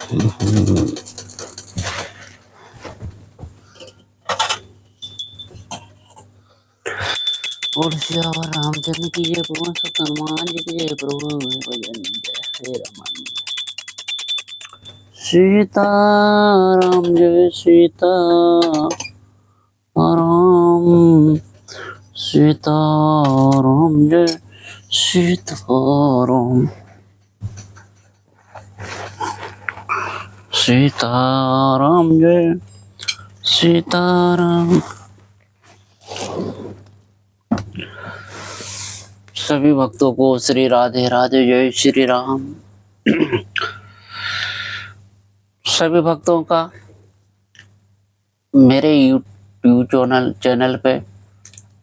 बोल सियावर रामचंद्र की जय, पवन सुत हनुमान जी की जय। प्रभु भजन जय हे राम। सीताराम जय सीताराम, सीताराम जय सीताराम, सीताराम जय सीताराम। सभी भक्तों को श्री राधे राधे, जय श्री राम। सभी भक्तों का मेरे यूट्यूब चैनल पे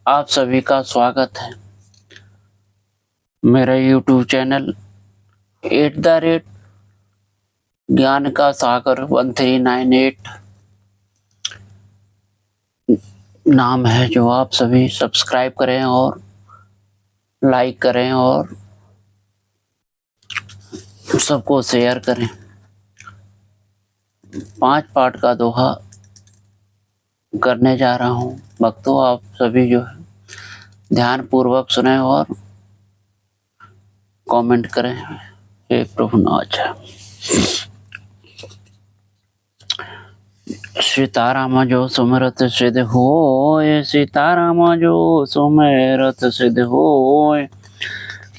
आप सभी का स्वागत है। मेरा यूट्यूब चैनल @ज्ञान का सागर 1398 नाम है, जो आप सभी सब्सक्राइब करें और लाइक करें और सबको शेयर करें। 5 पार्ट का दोहा करने जा रहा हूँ। भक्तों, आप सभी जो है ध्यान पूर्वक सुने और कमेंट करें। हे प्रभु नाथ। सीताराम जो सुमिरत सिद्ध होय, सीताराम जो सुमिरत सिद्ध होय।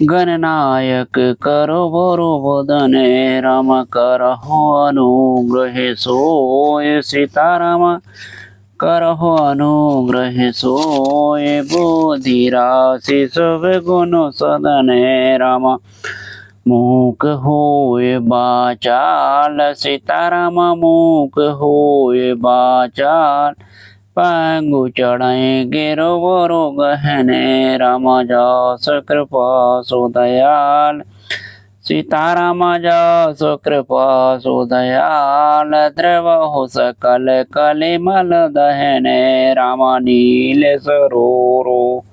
गणनायक करो बरो बदने, राम करहो अनुग्रह सोय। सीताराम करहो अनुग्रह सोय, बुद्धि राशि सब गुण सदने। राम मूक होय बाचाल, सीताराम मूक होय बाचाल। पांगु चढ़ाए गिरो बरो गहने, राम जास कृपा सो दयाल। सीताराम जास कृपा सो दयाल, द्रव हो सकल कलिमल दहने। राम नील सरोरो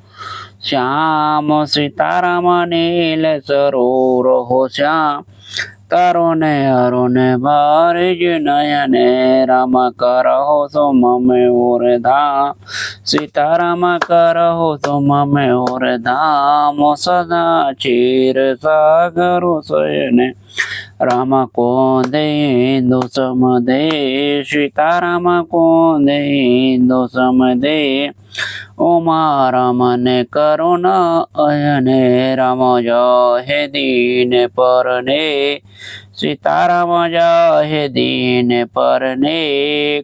श्याम, सीताराम नील सरोर हो श्याम। तरुण अरुण बारिज नयने, राम करहो तुम में और धाम। सीताराम करहो तुम में और धाम, सदा क्षीर सागर शयने। राम को दे इंदु सम दे, सीताराम को दे इंदु सम दे। उमा रमन करुणा अयने, राम जाहे दीन परने। सीताराम जाहे दीन परने,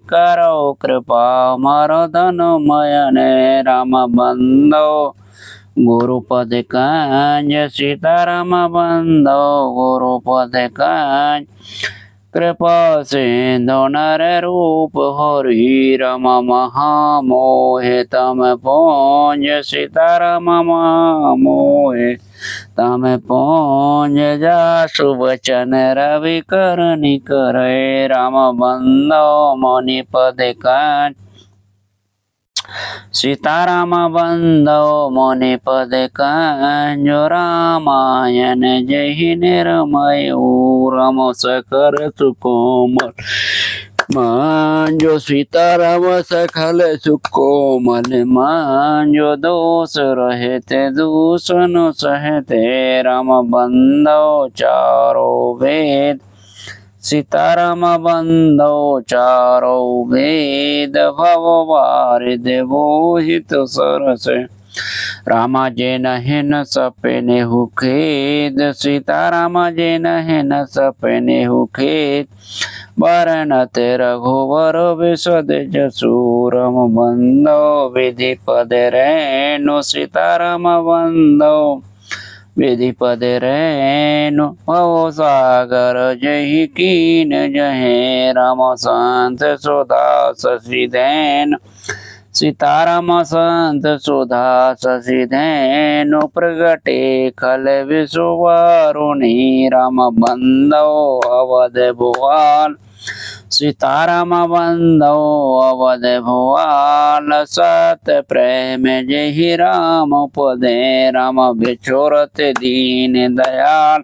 करो कृपा मरदन मयने। राम बंदो गुरुपद कंज, सीताराम बंदो गुरुपद कंज। कृपा सिंधु नर रूप हरि, राम महामोहे तम पहुँच। सीताराम महामोहे तम पहुँच, जासु वचन रवि करनि करे। राम बंदो मणि पद कंज, सीताराम बंदो मणि पद कंज। रामायण जय निरमय, राम सकल सुकोमल मांजो। सीताराम सकल सुकोमल मांजो, दोष रहते दूषण सहते। राम बंदो चारो वेद, सीताराम बंदो चारो वेद। भव वारिद मोहित सरसे, रामा जे नहिन सपने हुखेद। सीताराम जे नहिन सपने हुखेद, बरनत रघुवर विशद जसु। राम बंदो विधि पद रेणु, सीताराम बंदो विधि पद रेणु। भव सागर जहि कीन जहे, राम संत सुधा शशि धैनु। सीताराम संत सुधा शशि धैनु, प्रगटे खल विषुवारुणी। राम बंदो अवध भुआल, सीताराम बंदो अवध भुआल। सत प्रेम जहि राम पदे, राम बिछोरत दीन दयाल।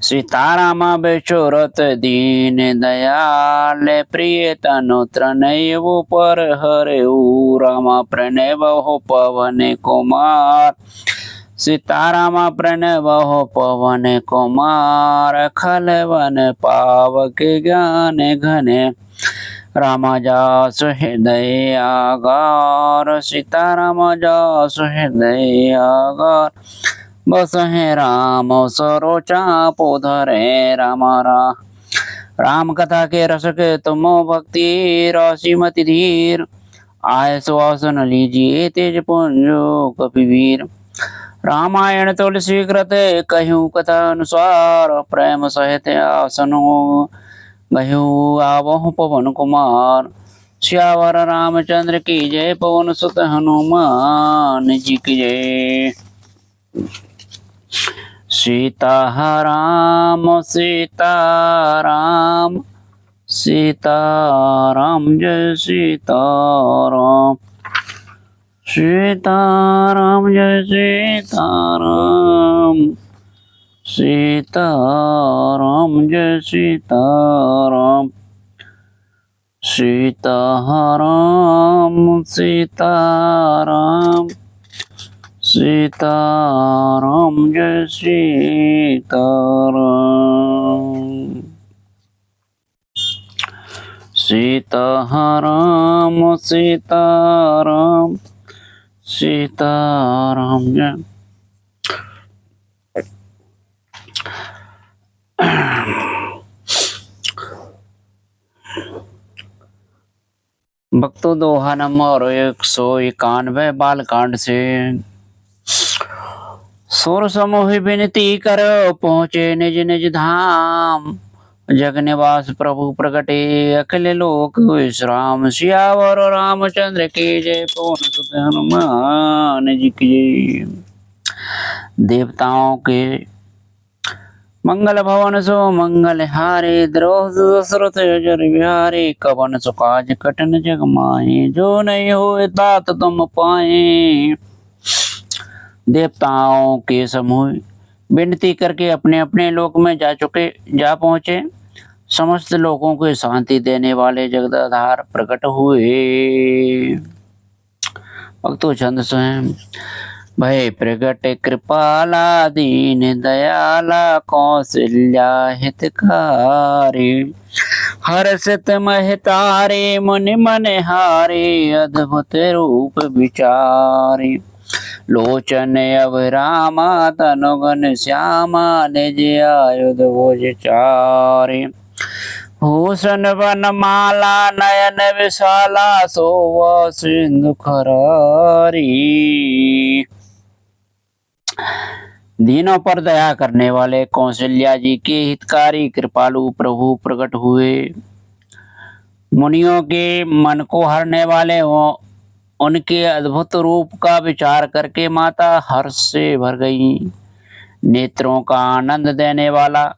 सीताराम बेचोरत दीन दयाल प्रिय तनुत्र नैव पर हरेऊ राम प्रणय बहु पवन कुमार सीताराम प्रणय बहु पवन कुमार खलवन पावक ज्ञान घने राम जासु हृदय आगार सीताराम जासु हृदय आगार बसहे राम सरोचा पोधरे राम राम कथा के रस के तुम भक्ति राशि मति धीर आय सुवासन लीजिए तेज पुंजो कपिवीर रामायण तुलसी कृत कहूँ कथा अनुसार प्रेम सहित आसनो गहूँ आवहु पवन कुमार श्यावर रामचंद्र की जय पवन सुत हनुमान जी की जय। सीताराम सीताराम सीताराम जय सीताराम सीताराम जय सीताराम सीताराम जय सीताराम सीताराम सीताराम सीताराम जय सीताराम सीताराम सीताराम सीताराम जय। भक्तों दोहा नंबर 191 बालकांड से सुर समूह विनती करो पहुँचे निज निज धाम जग निवास प्रभु प्रगटे अखिल लोक विश्राम सियावर रामचंद्र की जय पवन सुत हनुमान जी की जय। देवताओं के मंगल भवन सो मंगल हारे द्रोह दशरथ जर बिहारे कवन सुकाज कटन जग माहे जो नहीं हो तात तुम पाए। देवताओं के समूह विनती करके अपने अपने लोक में जा पहुंचे। समस्त लोगों को शांति देने वाले जगदाधार प्रकट हुए। भक्तों छंद स्वयं भय प्रगट कृपाला दीन दयाला कौशल्या हितकारी हर्षित महतारे मुनि मन हारे अद्भुत रूप विचारे लोचन अभिरामा तनुगन श्यामा निज आयुध भुज चारे भूषण वन माला नयन विशाला शोभा सिंधु खरारी। दीनों पर दया करने वाले कौशल्या जी के हितकारी कृपालु प्रभु प्रकट हुए। मुनियों के मन को हरने वाले हो उनके अद्भुत रूप का विचार करके माता हर्ष से भर गई। नेत्रों का आनंद देने वाला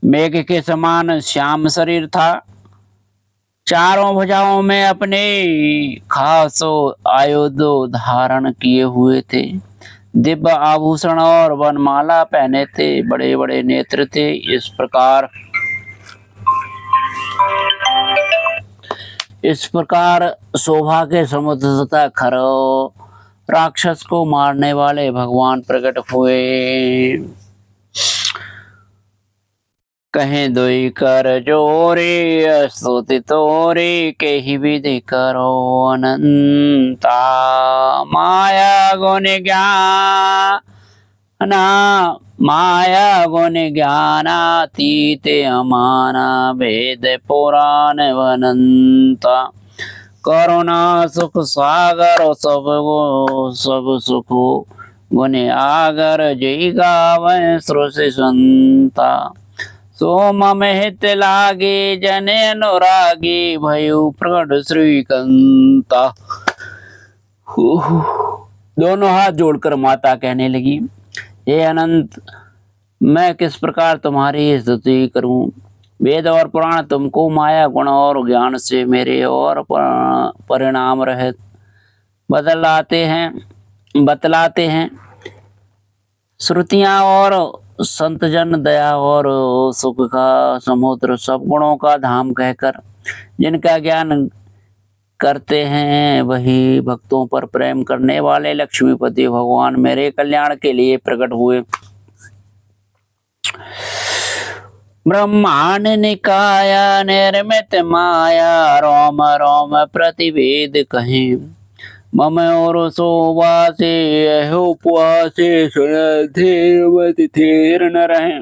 मेघ के समान श्याम शरीर था। चारों भुजाओं में अपने खास आयुध धारण किए हुए थे। दिव्य आभूषण और वनमाला पहने थे। बड़े बड़े नेत्र थे। इस प्रकार शोभा के समुद्र तथा खरो राक्षस को मारने वाले भगवान प्रकट हुए। कहें दुई कर जोरे स्तुति तोरे के ही विधि करो अनंता माया गुण ज्ञानातीत अमाना वेद पुराण वनंता करुणा सुख सागर सब सुख गुण आगर जय गावे सृष्टि संता सोम हित लागे जन अनुरागी भयो प्रकट श्रीकंता। दोनों हाथ जोड़कर माता कहने लगी, हे अनंत, मैं किस प्रकार तुम्हारी स्तुति करूं। वेद और पुराण तुमको माया गुण और ज्ञान से मेरे और परिणाम रहित बतलाते हैं। श्रुतियां और संत जन दया और सुख का समुद्र, सब गुणों का धाम कहकर जिनका ज्ञान करते हैं वही भक्तों पर प्रेम करने वाले लक्ष्मीपति भगवान मेरे कल्याण के लिए प्रकट हुए। ब्रह्मांड निकाया निर्मित माया, रोम रोम प्रतिवेद कहें। मम और सोवासे उपवासे थेर न रहे।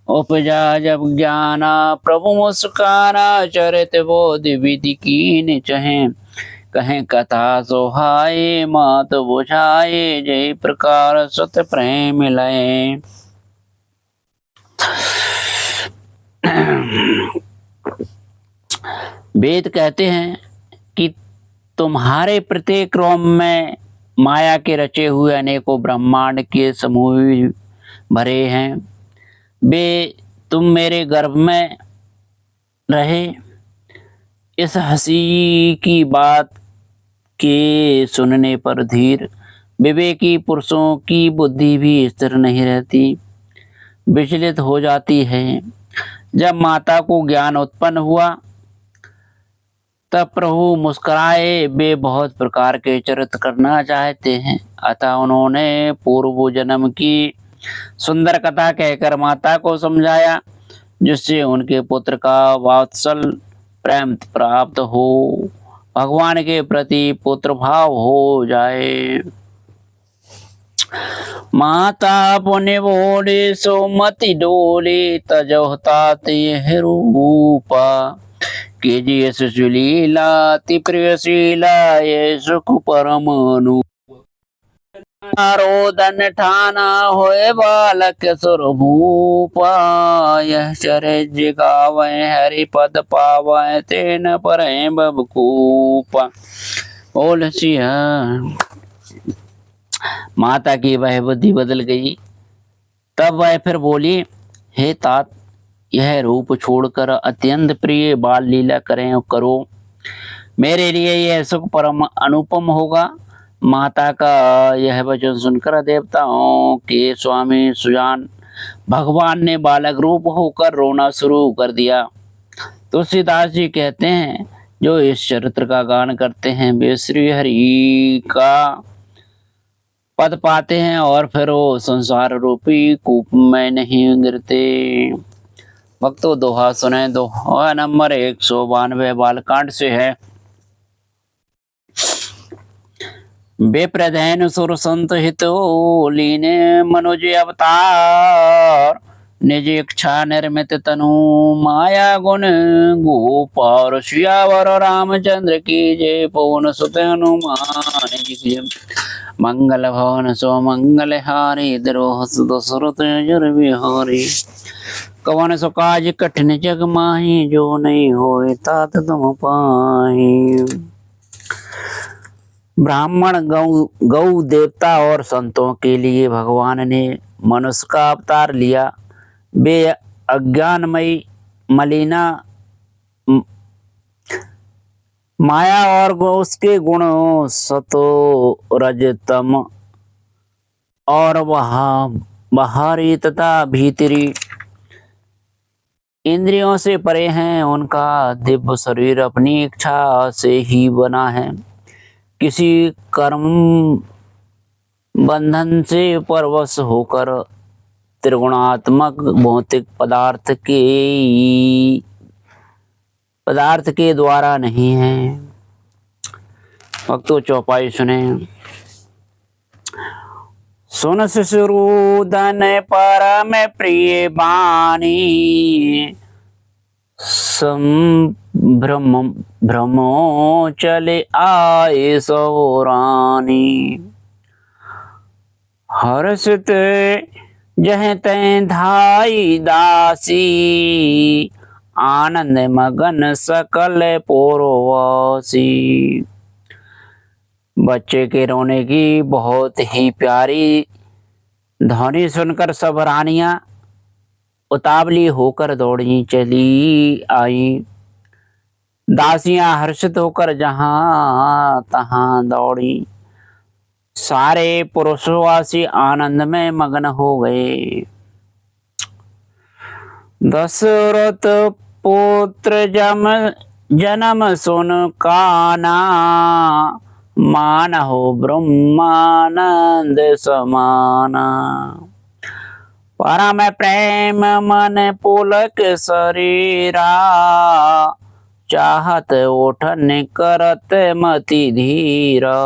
उपजा जब ज्ञाना प्रभु मुस्काना, चरित बोध विधि कीन चहें। कहें कथा सोहाए मात बुझाए, जय प्रकार सत प्रेम लय। वेद कहते हैं कि तुम्हारे प्रत्येक रोम में माया के रचे हुए अनेकों ब्रह्मांड के समूह भरे हैं। वे तुम मेरे गर्भ में रहे। इस हंसी की बात के सुनने पर धीर विवेकी पुरुषों की बुद्धि भी स्थिर नहीं रहती, विचलित हो जाती है। जब माता को ज्ञान उत्पन्न हुआ तब प्रभु मुस्कुराए। वे बहुत प्रकार के चरित्र करना चाहते हैं, अतः उन्होंने पूर्व जन्म की सुंदर कथा कहकर माता को समझाया, जिससे उनके पुत्र का वात्सल प्रेम प्राप्त हो, भगवान के प्रति पुत्र भाव हो जाए। माता पुण्य बोले सोमति डोले, तजोहतात यह रूपा। कीजिए सुशीला अति प्रियशीला, ये सुख परमानु। रोदन ठाना होए बालक सुरभूपा, यह चरित्र गावे हरि पद पावे, तेन परे बबकूपा। बोल सिया। माता की वह बुद्धि बदल गई। तब वह फिर बोली, हे तात, यह रूप छोड़कर अत्यंत प्रिय बाल लीला करो। मेरे लिए यह सुख परम अनुपम होगा। माता का यह वचन सुनकर देवताओं के स्वामी सुजान भगवान ने बालक रूप होकर रोना शुरू कर दिया। तुलसीदास जी कहते हैं, जो इस चरित्र का गान करते हैं वे श्री हरि का पद पाते हैं और फिर वो संसार रूपी कूप में नहीं गिरते। भक्तों, दोहा सुने। दोहा नंबर 192 बालकांड से है। बेप्रधैन सुर संत हितो, लीने मनुज अवतार। निज इच्छा निर्मित तनु, माया गुण गोपाल। सियावर रामचंद्र की जय, पवन सुत हनुमान जी की जय। मंगल भवन सो मंगल हारी, द्रोह दशरथ जर बिहारी। कवन सो काज कठिन जग माही, जो नहीं होए तात तुम पाही। ब्राह्मण, गौ देवता और संतों के लिए भगवान ने मनुष्य का अवतार लिया। वे अज्ञानमयी मलिना माया और उसके गुण सतो रजतम और बाहरी तथा भीतरी इंद्रियों से परे हैं। उनका दिव्य शरीर अपनी इच्छा से ही बना है। किसी कर्म बंधन से परवश होकर त्रिगुणात्मक भौतिक पदार्थ के द्वारा नहीं है। भक्तों, चौपाई सुने। सुन शिशुरूदन परम प्रिय बानी, भ्रमो चले आए सौरानी। हर्षित जह तैं धाई दासी, आनंद मगन सकल पोरवासी। बच्चे के रोने की बहुत ही प्यारी ध्वनि सुनकर सब रानियां उतावली होकर दौड़ी चली आई। दासियां हर्षित होकर जहां तहां दौड़ी। सारे पुरुषवासी आनंद में मग्न हो गए। दशरथ पुत्र जन्म सुन काना, मानहु ब्रह्मानंद समाना। परम प्रेम मन पुलक शरीरा, चाहत उठन करत मति धीरा।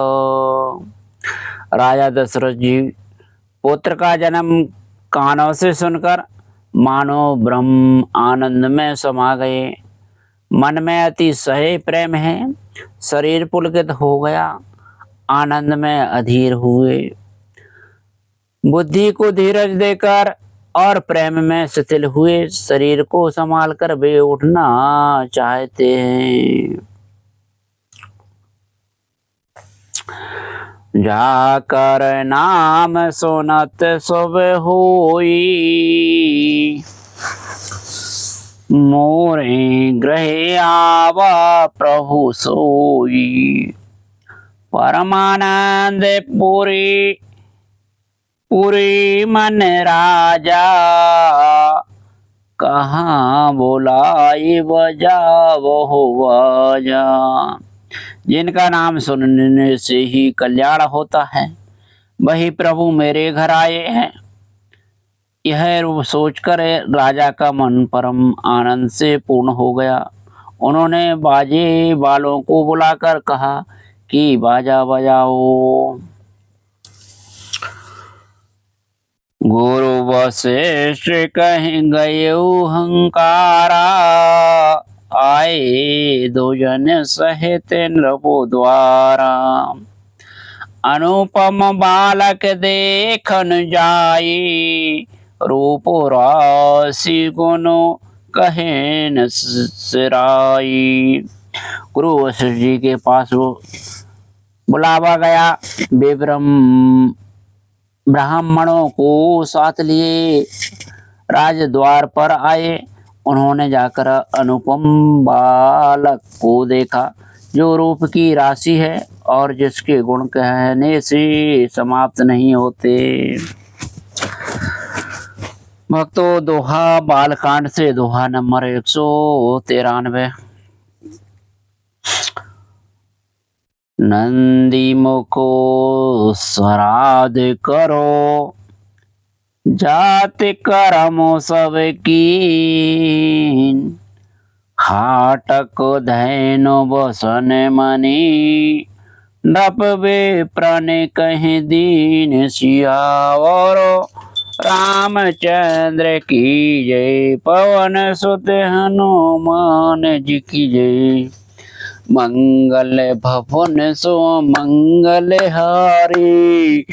राजा दशरथ जी पुत्र का जन्म कानों से सुनकर मानो ब्रह्म आनंद में समा गए। मन में अति सहे प्रेम है, शरीर पुलकित हो गया, आनंद में अधीर हुए। बुद्धि को धीरज देकर और प्रेम में शिथिल हुए, शरीर को संभाल कर वे उठना चाहते हैं। जाकर नाम सुनत शुभ होई, मोरे गृह आवा प्रभु सोई। परमानंद पूरी पूरी मन राजा, कहाँ बोलाई बजा वो बाजा। जिनका नाम सुनने से ही कल्याण होता है, वही प्रभु मेरे घर आए हैं। यह सोचकर राजा का मन परम आनंद से पूर्ण हो गया। उन्होंने बाजे वालों को बुलाकर कहा कि बाजा बजाओ। गुरु वशिष्ठ कहीं गए हंकारा, आए दो जन सहित नृपो द्वारा। अनुपम बालक देखन जाई, रूप राशि गुण कहे न सिराई। गुरु वशिष्ठ जी के पास वो बुलावा गया। वे ब्राह्मणों को साथ लिए राजद्वार पर आए। उन्होंने जाकर अनुपम बालक को देखा, जो रूप की राशि है और जिसके गुण कहने से समाप्त नहीं होते। भक्तों, दोहा बालकांड से दोहा नंबर 193। नंदी मुको श्राद्ध करो, जात करम सब कीन। हाटक धैनु बसन मनी, नप वे प्रण कहीं दीन सियावर। रामचंद्र की जय, पवन सुत हनुमान जी की जय। मंगल भवन सो मंगल हारी,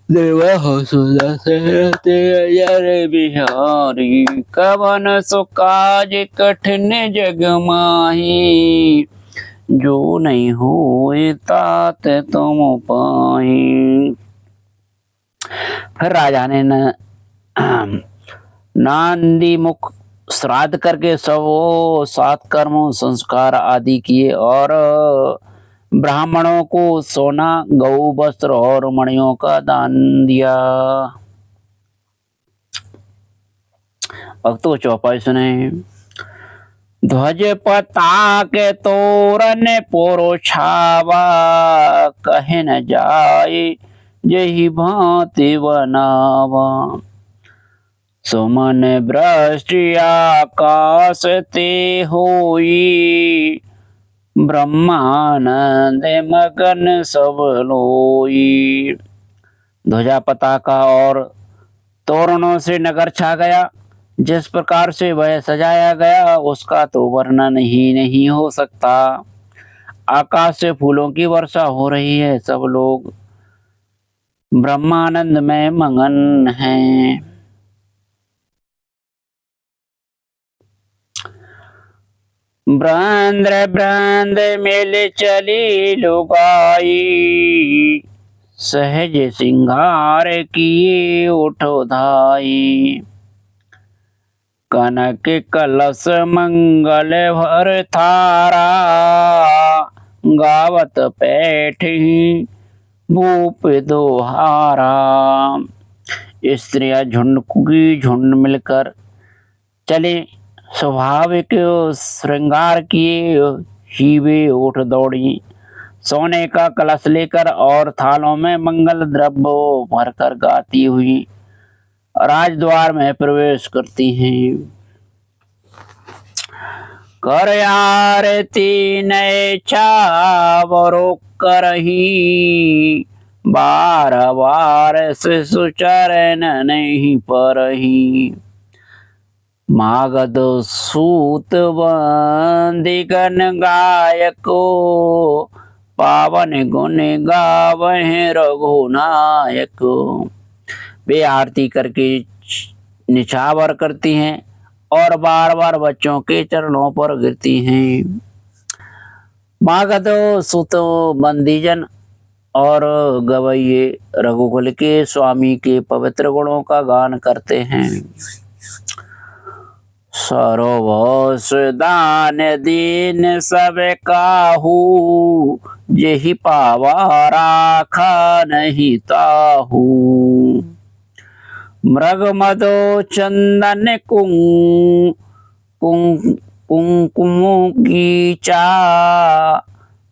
देवहु सुदशरथ अजर बिहारी। कवन सो काज कठिन जग माही, जो नहीं होए तात तुम पाही। फिर राजा ने नांदी मुख श्राद्ध करके सब 7 कर्मों संस्कार आदि किए और ब्राह्मणों को सोना, गौ, वस्त्र और मणियों का दान दिया। भक्तों, चौपाई सुने। ध्वज पताके तोरण पोरो छावा, कहे न जाए यही भांति बनावा। सुमन वृष्टि आकाश ते होई, ब्रह्मानंद मगन सब लोई। ध्वजा पताका और तोरणों से नगर छा गया। जिस प्रकार से वह सजाया गया उसका तो वर्णन ही नहीं हो सकता। आकाश से फूलों की वर्षा हो रही है, सब लोग ब्रह्मानंद में मगन हैं। ब्रंद्र ब्रंद मिल चली लुगाई, सहज सिंगार किए उठो धाई। कनक कलश मंगल भर थारा, गावत पैठी भूप दोहारा। स्त्रियां झुंड की झुंड मिलकर चले स्वाभाविक श्रृंगार किए ही वे उठ दौड़ी, सोने का कलश लेकर और थालों में मंगल द्रव्य भरकर गाती हुई राजद्वार में प्रवेश करती हैं। कर आरती नए छावरो करही, बार बार शिशु चरण नहीं परही। मागध सूत वंदिगन गायको, पावन गुण गावहि रघुनायक। वे आरती करके निछावर करती हैं और बार बार बच्चों के चरणों पर गिरती हैं। मागध सुत बंदीजन और गवैये रघुकुल के स्वामी के पवित्र गुणों का गान करते हैं। सर्वस दान दीन सब काहू, जेहि पावा राखा नहीं ताहू। मृग मदो चंदन कुंकुम गीचा,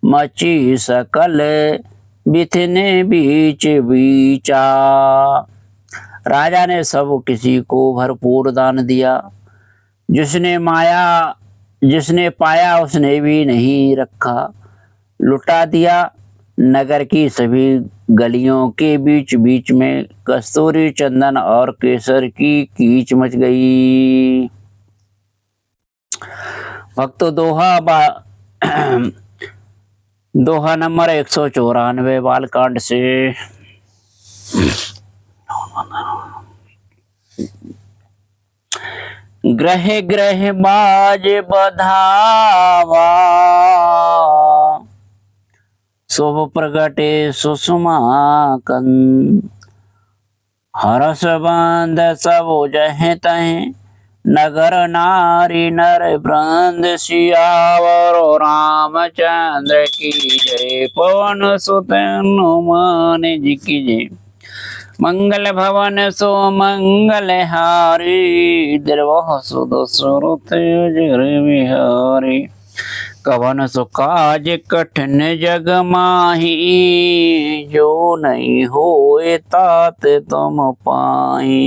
मची सकल बिथने बीच बीचा। राजा ने सब किसी को भरपूर दान दिया, जिसने पाया उसने भी नहीं रखा, लुटा दिया। नगर की सभी गलियों के बीच बीच में कस्तूरी चंदन और केसर की कीच मच गई। भक्तों दोहा नंबर 194 बालकांड से। ग्रह ग्रह बाज बधावा, शुभ प्रगटे सुषमाकन। हरस बंद सब जह तह, नगर नारी नर वृंद। सियावर रामचंद्र की जय, पवन सुत हनुमान जी की जय। मंगल भवन सो मंगल हारी, द्रवह सुदशरथ अजर बिहारी। कवन सो काज कठिन जग माही, जो नहीं होए तात तुम पाई।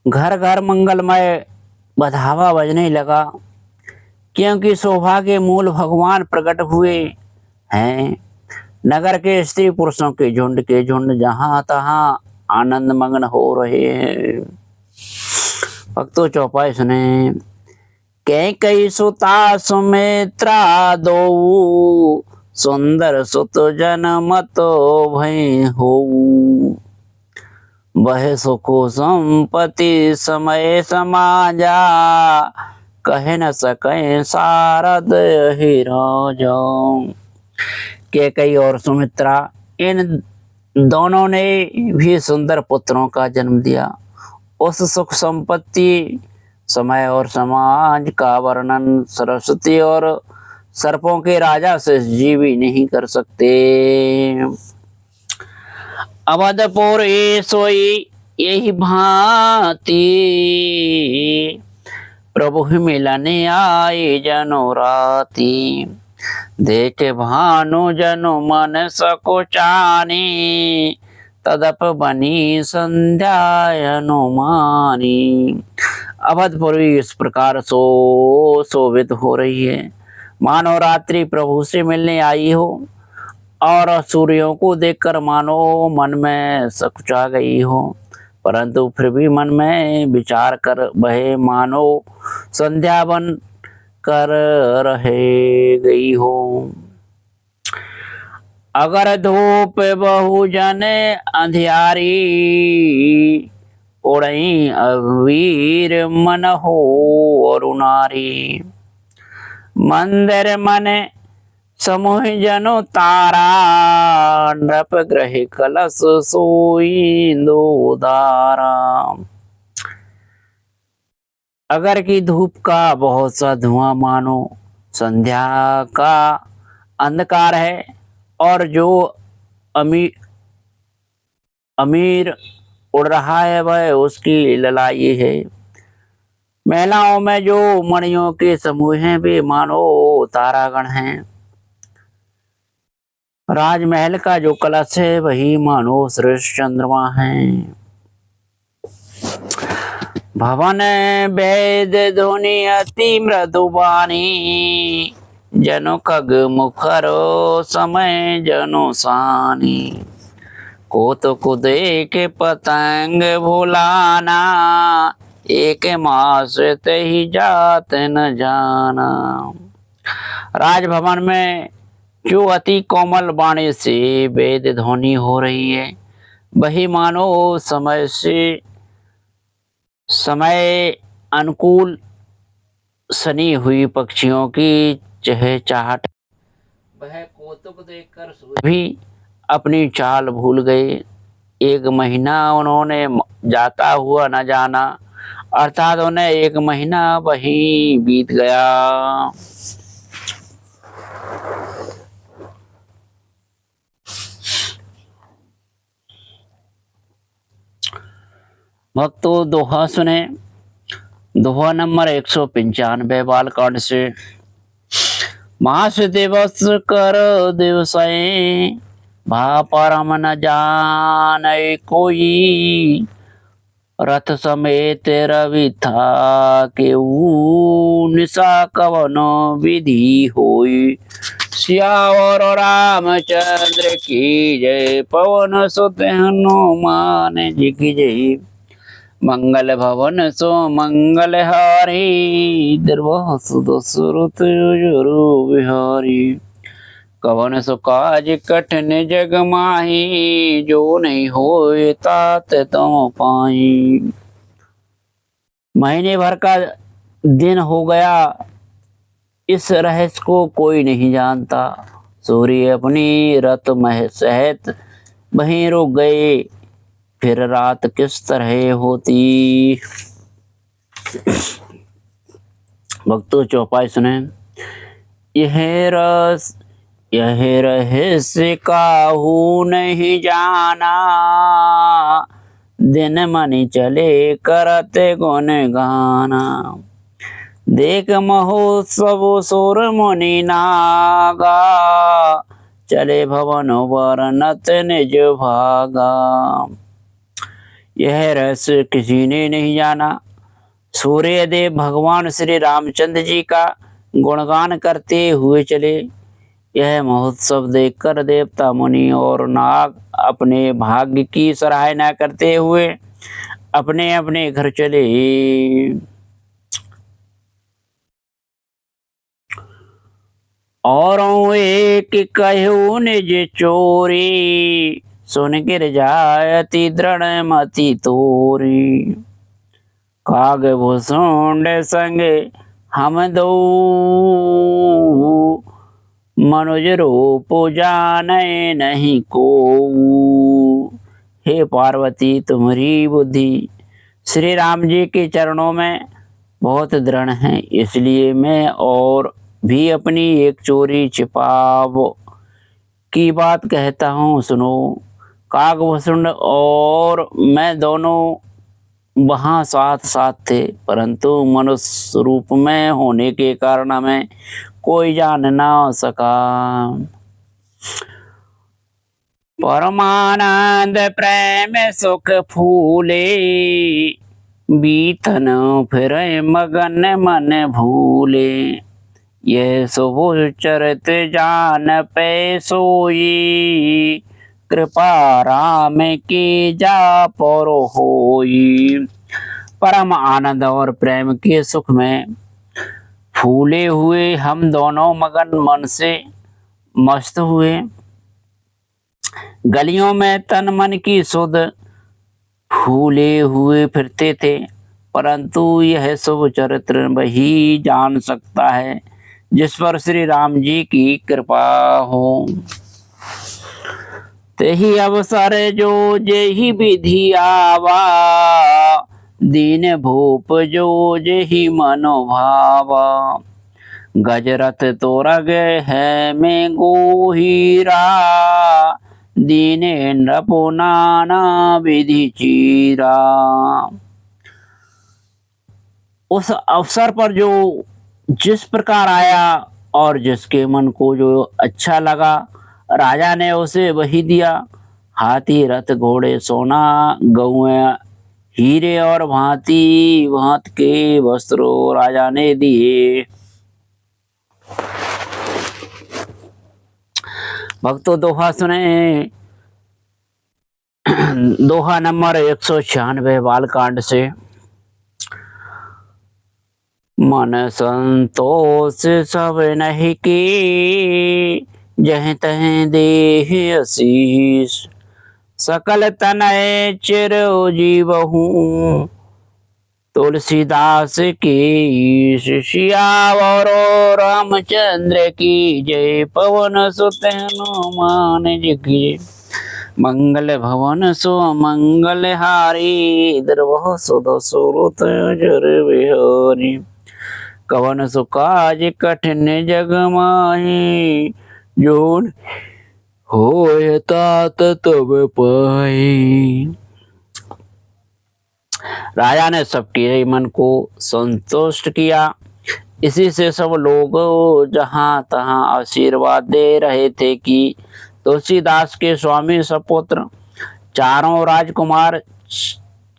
घर घर मंगलमय बधावा बजने लगा, क्योंकि शोभा के मूल भगवान प्रकट हुए हैं। नगर के स्त्री पुरुषों के झुंड जहां तहां आनंद मग्न हो रहे हैं। भक्तों चौपाई सुने। कई सुता सुमित्रा दो, सुंदर सुत जनमत भय हो। वह सुखो संपत्ति समय समाजा, कह न सके सारद ही राजा। कैकेयी और सुमित्रा इन दोनों ने भी सुंदर पुत्रों का जन्म दिया। उस सुख संपत्ति समय और समाज का वर्णन सरस्वती और सर्पों के राजा से जीव ही नहीं कर सकते। अवधपुर सोई यही भांति, प्रभु मिलने आए जनो राती। देख भानु जनु मन सकुचानी, तदप बनी संध्या अनुमानी। अवधपुरी इस प्रकार शोभित हो रही है, मानो रात्रि प्रभु से मिलने आई हो, और सूर्यों को देखकर मानो मन में सकुचा गई हो, परंतु फिर भी मन में विचार कर वह मानो संध्या बन कर रहे गई हो। अगर धूप बहुजन अंधियारी, उड़ई अवीर मन हो अरुणारी। मंदिर मन समूह जनो तारा, नृप ग्रह कलश सोई दारा। अगर की धूप का बहुत सा धुआं मानो संध्या का अंधकार है, और जो अमीर उड़ रहा है वह उसकी ललाई है। महिलाओं में जो मणियों के समूह हैं वे मानो तारागण हैं। राजमहल का जो कलश है वही मानो श्रेष्ठ चंद्रमा है। भवन वेद ध्वनि अति मृदुबानी, जनो खग मुखरो समय जनो सानी। को देख पतंग भुलाना, एक मास ते ही जात न जाना। राजभवन में जो अति कोमल वाणी से वेद ध्वनि हो रही है वही मानो समय अनुकूल सनी हुई पक्षियों की चहचहाट। वह कौतुक देखकर भी अपनी चाल भूल गए। एक महीना उन्होंने जाता हुआ न जाना, अर्थात उन्हें एक महीना वहीं बीत गया। भक्तों दोहा सुने। दोहा नंबर 195 बालकांड से। मास दिवस कर दिवसै, भा परम न जानै कोई। रथ समेत रवि था केऊ, निशा कवन विधि होई। सियावर रामचंद्र की जय, पवन सुत हनुमान जी की जय। मंगल भवन सो मंगल हारी, दुर्वासु दशरथ अजर बिहारी। कवन सो काज कठिन जग माही, जो नहीं होए तात तुम पाई। महीने भर का दिन हो गया, इस रहस्य को कोई नहीं जानता। सूर्य अपनी रत मह सहित वहीं रुक गए, फिर रात किस तरह होती। भक्तों चौपाई सुने। यह रहस्य काहू नहीं जाना, दिन मनि चले करते गुण गाना। देख महोत्सव सुर मुनि नागा, चले भवन वर्णत निज भागा। यह रहस्य किसी ने नहीं जाना। सूर्यदेव भगवान श्री रामचंद्र जी का गुणगान करते हुए चले। यह महोत्सव देखकर देवता मुनि और नाग अपने भाग्य की सराहना करते हुए अपने अपने घर चले। और एक कहू निज चोरी, सुन गिर जायति दृढ़ मति तोरी। काग भुसुंड संग हम दो, मनुज रूप जाने नहीं को। हे पार्वती तुम्हारी बुद्धि श्री राम जी के चरणों में बहुत दृढ़ है, इसलिए मैं और भी अपनी एक चोरी छिपाव की बात कहता हूँ सुनो। कागभूषण और मैं दोनों वहाँ साथ साथ थे, परंतु मनुष्य रूप में होने के कारण हमें कोई जान ना सका। परमानंद प्रेम सुख फूले, बीतन फिर मगन मन भूले। यह शुभ चरित जान पे सोई, कृपा राम की जा पर होई। परम आनंद और प्रेम के सुख में फूले हुए हम दोनों मगन मन से मस्त हुए। गलियों में तन मन की सुध फूले हुए फिरते थे, परंतु यह शुभ चरित्र वही जान सकता है जिस पर श्री राम जी की कृपा हो। तेहि अवसर जो जेहि विधि आवा, दीन भूप जो जेहि मनोभावा। गजरथ तोरग है में गोहीरा, दीनेन्द्र पुनाना विधि चीरा। उस अवसर पर जो जिस प्रकार आया और जिसके मन को जो अच्छा लगा, राजा ने उसे वही दिया। हाथी रथ घोड़े सोना गौएं हीरे और भांति भांत के वस्त्रों राजा ने दिए। भक्तों दोहा सुने। दोहा नंबर 196 बालकांड से। मन संतोष सब नहीं की, जह तह देह आशीष। सकल तनय चिरजीवहु, तुलसीदास की। सियावर रामचंद्र की जय। पवन सुत हनुमान जी की। मंगल भवन सो मंगल हारी, द्रवह सुध सुरत जर बिहारी। कवन सो काज कठिन जग माही, जोन होय तात तब पाई। राजा ने सबके मन को संतुष्ट किया। इसी से सब लोग जहां तहां आशीर्वाद दे रहे थे कि तुलसीदास के स्वामी सपुत्र चारों राजकुमार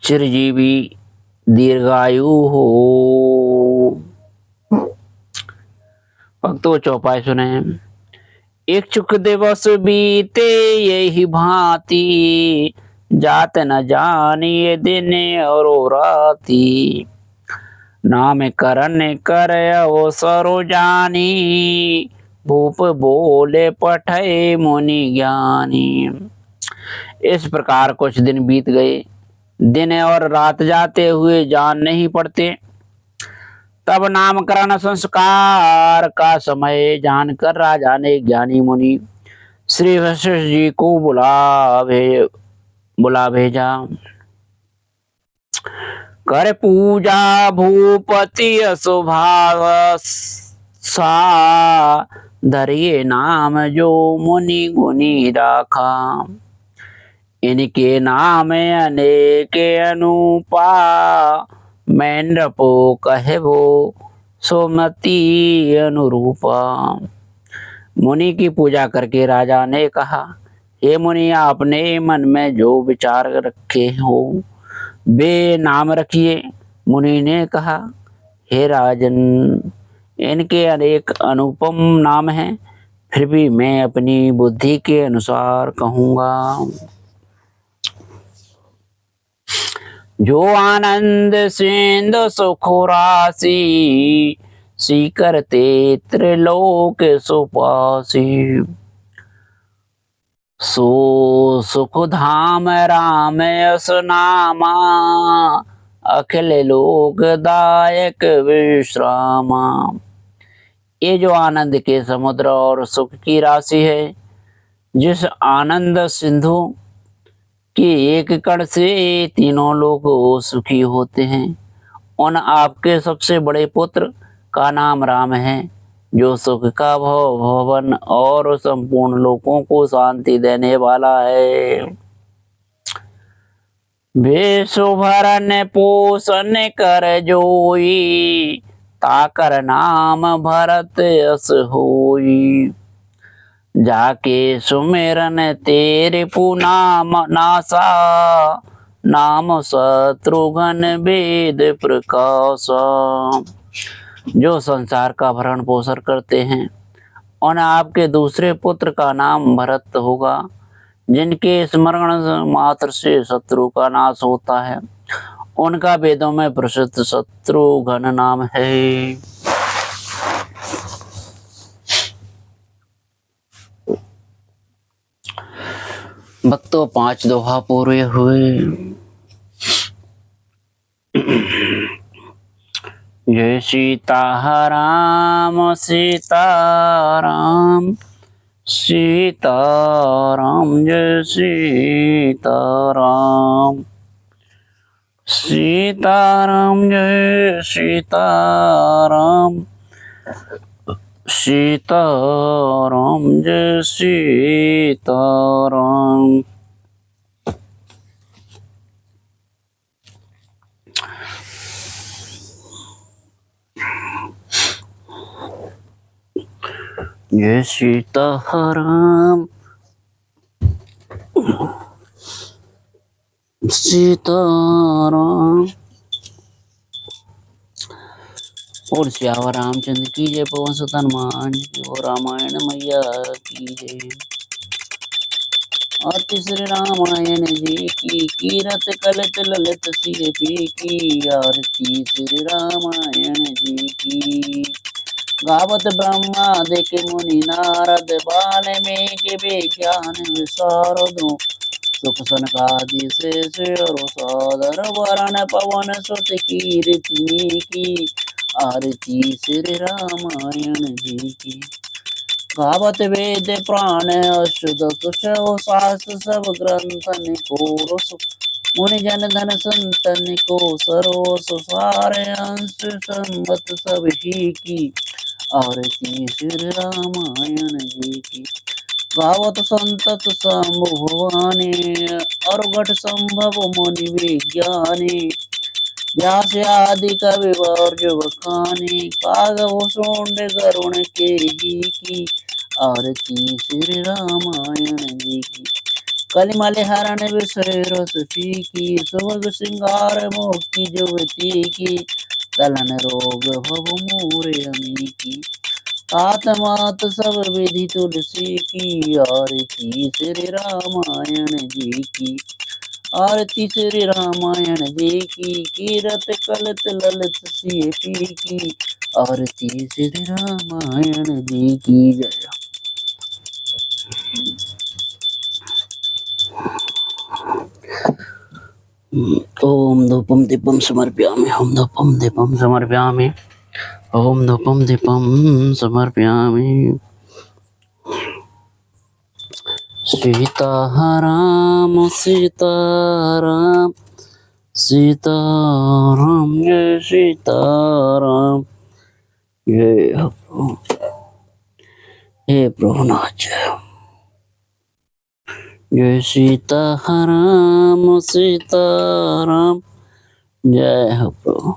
चिरजीवी दीर्घायु हो। भक्तों चौपाई सुने। एक चुक दिवस बीते यही भांति, जात न जानिए दिन और राती। नाम करन कर अवसरो जानी, भूप बोले पठे मुनि ज्ञानी। इस प्रकार कुछ दिन बीत गए। दिन और रात जाते हुए जान नहीं पड़ते। तब नामकरण संस्कार का समय जानकर राजा ने ज्ञानी मुनि श्री वशिष्ठ जी को बुला भेजा। कर पूजा भूपति स्वभाव सा, धरिए नाम जो मुनि गुनी राखा। इनके नाम अनेक अनुपा, मैंद्र पो कहबो सुमति अनुरूपा। मुनि की पूजा करके राजा ने कहा, हे मुनि, आपने मन में जो विचार रखे हो वे नाम रखिए। मुनि ने कहा, हे राजन, इनके अनेक अनुपम नाम हैं, फिर भी मैं अपनी बुद्धि के अनुसार कहूँगा। जो आनंद सिंधु सुख राशि, सीकरते त्रिलोक सुपासी। सो सुख धाम राम यस नामा, अखिल लोक दायक विश्रामा। ये जो आनंद के समुद्र और सुख की राशि है, जिस आनंद सिंधु के एक कण से तीनों लोग सुखी होते हैं, उन आपके सबसे बड़े पुत्र का नाम राम है, जो सुख का भवन और संपूर्ण लोकों को शांति देने वाला है। वेशु भरन पोषण कर जोई, ताकर नाम भरत यस होई। जाके सुमिरन तेरे पुनाम नासा, नाम शत्रुघ्न वेद प्रकाशा। जो संसार का भरण पोषण करते हैं, उन आपके दूसरे पुत्र का नाम भरत होगा, जिनके स्मरण मात्र से शत्रु का नाश होता है। उनका वेदों में प्रसिद्ध शत्रुघ्न नाम है। भक्तों 5 दोहा पूरे हुए। जय सीताराम सीताराम सीताराम, जय सीताराम सीताराम, जय सीताराम सीताराम जय सीताराम। जय सीताराम सीताराम। और श्यावर रामचंद्र की जय, पवन सुत हनुमान की, और रामायण मैया की जय। आरती श्री रामायण जी की, कीरत कलत ललित सीपी की, आरती श्री रामायण जी की। गावत ब्रह्मादिक मुनि नारद, वाल्मीकि विज्ञान विशारद, सुख सनकादि शेष और सादर, वरण पवन सुत कीर्ति की, आरती श्री रामायण जी की। गावत वेद पुराण अष्टदश शास्त्र, सब ग्रंथन को रस, मुनि जन धन संतन को सरोस, सार अंश संबत सब ही की, आरती श्री रामायण जी की। गावत संतत संभवानी, अरुघट संभव मुनि विज्ञानी, व्यास आदि कवि वर्ज बखानी, कागव सोंड गरुण के ही की, आरती श्री रामायण जी की। कलिमल हरण विषय रस की, सुभग श्रृंगार मुक्ति जुवती की, दलन रोग भव मोरे अमी की, तात मात सब विधि तुलसी की, आरती श्री रामायण जी की, आरती श्री रामायण जी की। कीरत कलत ललित सीपी की, आरती श्री रामायण जी की जय। ओम धूपम दीपम समर्पयामि, ओम धूपम दीपम समर्पयामि, ओम धूपम दीपम समर्पयामि। सीताराम सीताराम सीताराम जय सीताराम। जय प्रभु, हे प्रभुनाथ जय सीताराम सीताराम। जय हो प्रभु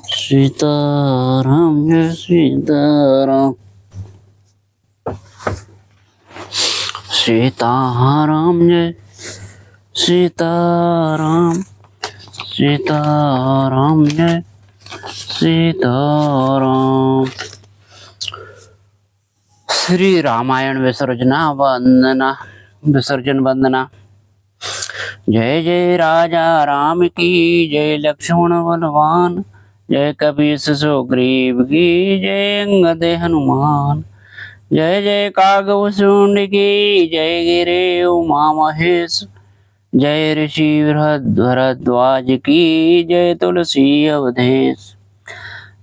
सीताराम जय सीताराम। सीताराम जय सीताराम सीताराम जय सीताराम। श्री रामायण विसर्जन वंदना। जय जय राजा राम की जय, लक्ष्मण बलवान जय, कपीस सुग्रीव की जय, अंगद हनुमान जय, जय कागव शुंड की जय, गिरे उमा महेश जय, ऋषि भरद्वाज की जय, तुलसी अवधेश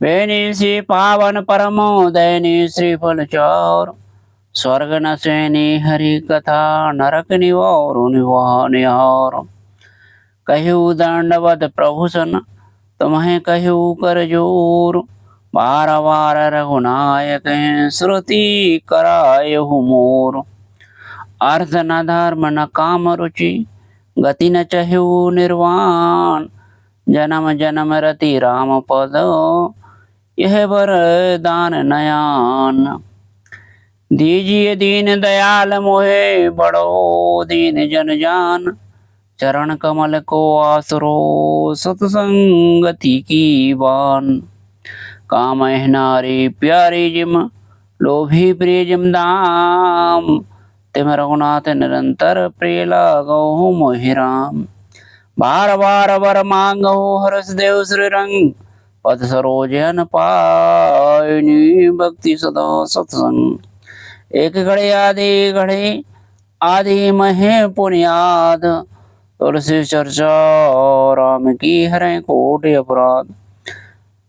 बेनी श्री पावन परमो दैनी श्रीफल चौर, स्वर्ग न सैनी हरि कथा नरक निवार। कहु दंडवत प्रभु सन तुम्हें कहु कर जोर, बार बार रघुनायक श्रुति करायहु मोर। अर्थ न धर्म न काम रुचि, गति न चहु निर्वाण, जन्म जन्म रति राम पद यह वरदान नयान। दीजिए दीन दयाल मोहे, बड़ो दीन जन जान, चरण कमल को आसरो सतसंगति की बान। काम नारी प्यारी जिम, लोभी प्रिय जिम दाम, तिम रघुनाथ निरंतर प्रिय लागो मोहि राम। बार बार वर मांगो हरस देव श्री रंग, पद सरोजन पायनी भक्ति सदा सत्संग। एक घड़े आदि महे पुनियाद, तुलसी चर्चा राम की हरे कोटि अपराध।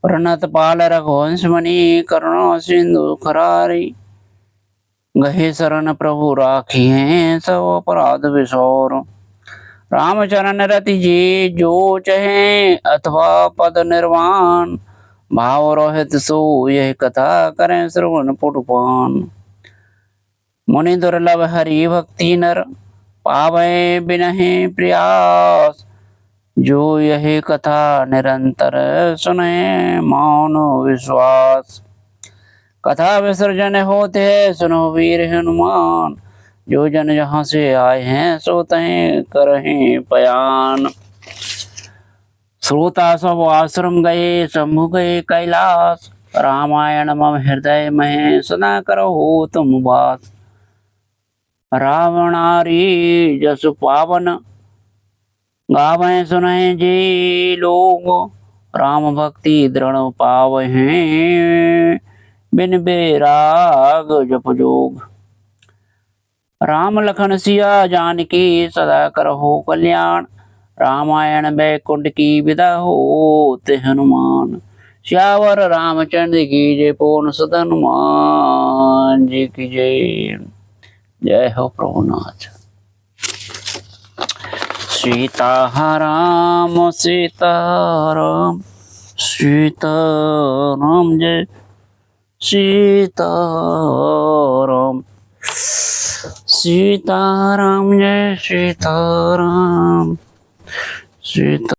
प्रणत पाल रघुवंश मणि, करुणा सिंधु खरारी, गहे शरण प्रभु राखी हैं सब अपराध विसोर। रामचरण रति जी जो चहे, अथवा पद निर्वाण, भाव रोहित सो यह कथा करें श्रवण पुटपान। मुनि दुर्लभ हरि भक्ति नर पावे बिनहि प्रयास। जो यह कथा निरंतर सुने मौन विश्वास। कथा विसर्जन होते है सुनो वीर हनुमान। जो जन जहाँ से आए हैं सो तहें करहीं पयान। श्रोता सब आश्रम गए शंभु गए कैलाश। रामायण मम हृदय में सदा करो तुम वास। रावणारी जस पावन गावें सुने जे लोग। राम भक्ति दृढ़ पावहें बिन बैराग जप जोग। राम लखन सिया जानकी सदा करहो कल्याण। रामायण बैकुंठ की विदा होते हनुमान। श्यावर रामचंद्र की जय पूर्ण सद हनुमान जी की जय। जय हो प्रभुनाथ। सीताराम सीताराम सीताराम जय सीताराम सीताराम जय सीताराम सीता